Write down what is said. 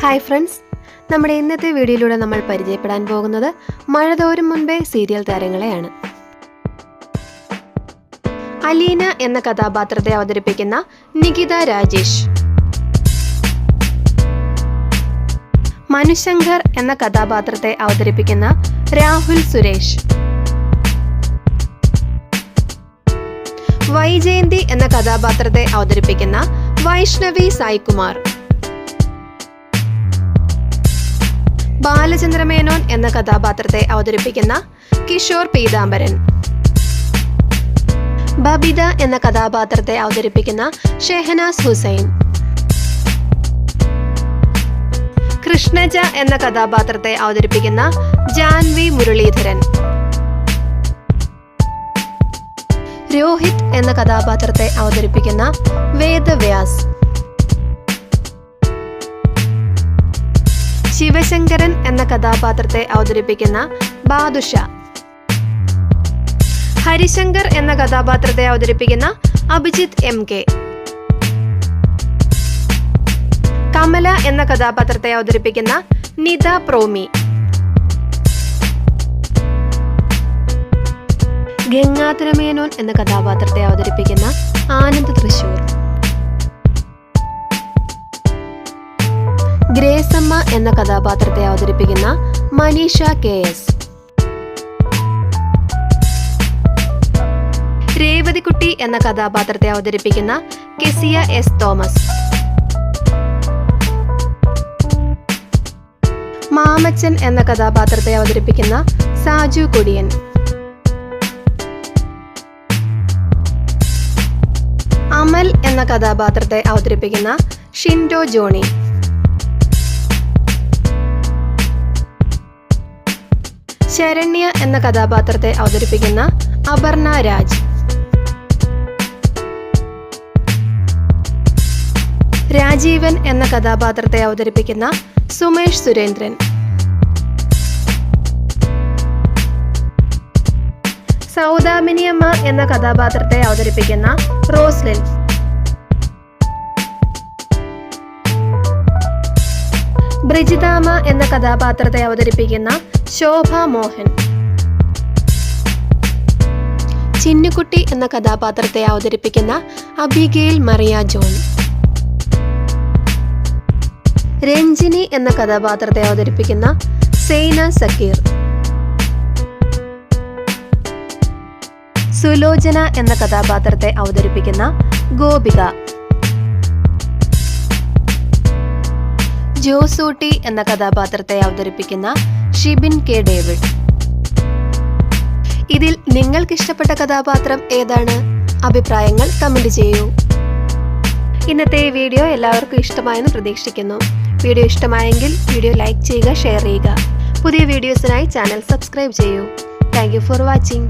Hi friends, നമ്മുടെ ഇന്നത്തെ വീഡിയോയിലൂടെ നമ്മൾ പരിചയപ്പെടാൻ പോകുന്നത് മഴ തോരും മുൻപേ സീരിയൽ താരങ്ങളെയാണ്. അലീന എന്ന കഥാപാത്രത്തെ അവതരിപ്പിക്കുന്ന നികിത രാജേഷ്, മനുശങ്കർ എന്ന കഥാപാത്രത്തെ അവതരിപ്പിക്കുന്ന രാഹുൽ സുരേഷ്, വൈജയന്തി എന്ന കഥാപാത്രത്തെ അവതരിപ്പിക്കുന്ന വൈഷ്ണവി സായികുമാർ, ബാലചന്ദ്രമേനോൻ എന്ന കഥാപാത്രത്തെ അവതരിപ്പിക്കുന്ന കിഷോർ പീതാംബരൻ, ബബിത എന്ന കഥാപാത്രത്തെ അവതരിപ്പിക്കുന്ന ഷെഹനാസ് ഹുസൈൻ, കൃഷ്ണജ എന്ന കഥാപാത്രത്തെ അവതരിപ്പിക്കുന്ന ജാൻവി മുരളീധരൻ, രോഹിത് എന്ന കഥാപാത്രത്തെ അവതരിപ്പിക്കുന്ന വേദവ്യാസ്, ശിവശങ്കരൻ എന്ന കഥാപാത്രത്തെ അവതരിപ്പിക്കുന്ന ബാദുഷ, ഹരിശങ്കർ എന്ന കഥാപാത്രത്തെ അവതരിപ്പിക്കുന്ന അഭിജിത്ത് MK, കമല എന്ന കഥാപാത്രത്തെ അവതരിപ്പിക്കുന്ന നിത പ്രോമി, ഗംഗാധരമേനോൻ എന്ന കഥാപാത്രത്തെ അവതരിപ്പിക്കുന്ന ആനന്ദ് തൃശൂർ, ഗ്രേസമ്മ എന്ന കഥാപാത്രത്തെ അവതരിപ്പിക്കുന്ന മനീഷ KS, രേവതിക്കുട്ടി എന്ന കഥാപാത്രത്തെ അവതരിപ്പിക്കുന്ന കെസിയ S തോമസ്, മാമച്ചൻ എന്ന കഥാപാത്രത്തെ അവതരിപ്പിക്കുന്ന സാജു കൊടിയൻ, അമൽ എന്ന കഥാപാത്രത്തെ അവതരിപ്പിക്കുന്ന ഷിൻഡോ ജോണി, ശരണ്യ എന്ന കഥാപാത്രത്തെ അവതരിപ്പിക്കുന്ന അപർണ രാജ്, രാജീവൻ എന്ന കഥാപാത്രത്തെ അവതരിപ്പിക്കുന്ന സുമേഷ് സുരേന്ദ്രൻ, സൗദാമിനിയമ്മ എന്ന കഥാപാത്രത്തെ അവതരിപ്പിക്കുന്ന റോസ്ലിൻ, ബ്രിജിതാമ എന്ന കഥാപാത്രത്തെ അവതരിപ്പിക്കുന്ന ശോഭ മോഹൻ, ചിന്നുകുട്ടി എന്ന കഥാപാത്രത്തെ അവതരിപ്പിക്കുന്ന അബിഗെയിൽ മറിയ ജോൺ, രഞ്ജിനി എന്ന കഥാപാത്രത്തെ അവതരിപ്പിക്കുന്ന സൈന സക്കീർ, സുലോചന എന്ന കഥാപാത്രത്തെ അവതരിപ്പിക്കുന്ന ഗോപിക, ജോസൂട്ടി എന്ന കഥാപാത്രത്തെ അവതരിപ്പിക്കുന്ന ഷിബിൻ K ഡേവിഡ്. ഇതിൽ നിങ്ങൾക്ക് ഇഷ്ടപ്പെട്ട കഥാപാത്രം ഏതാണ്? അഭിപ്രായങ്ങൾ കമന്റ് ചെയ്യൂ. ഇന്നത്തെ വീഡിയോ എല്ലാവർക്കും ഇഷ്ടമായെന്ന് പ്രതീക്ഷിക്കുന്നു. വീഡിയോ ഇഷ്ടമായെങ്കിൽ വീഡിയോ ലൈക്ക് ചെയ്യുക, ഷെയർ ചെയ്യുക. പുതിയ വീഡിയോസിനായി ചാനൽ സബ്സ്ക്രൈബ് ചെയ്യൂ. Thank you for watching.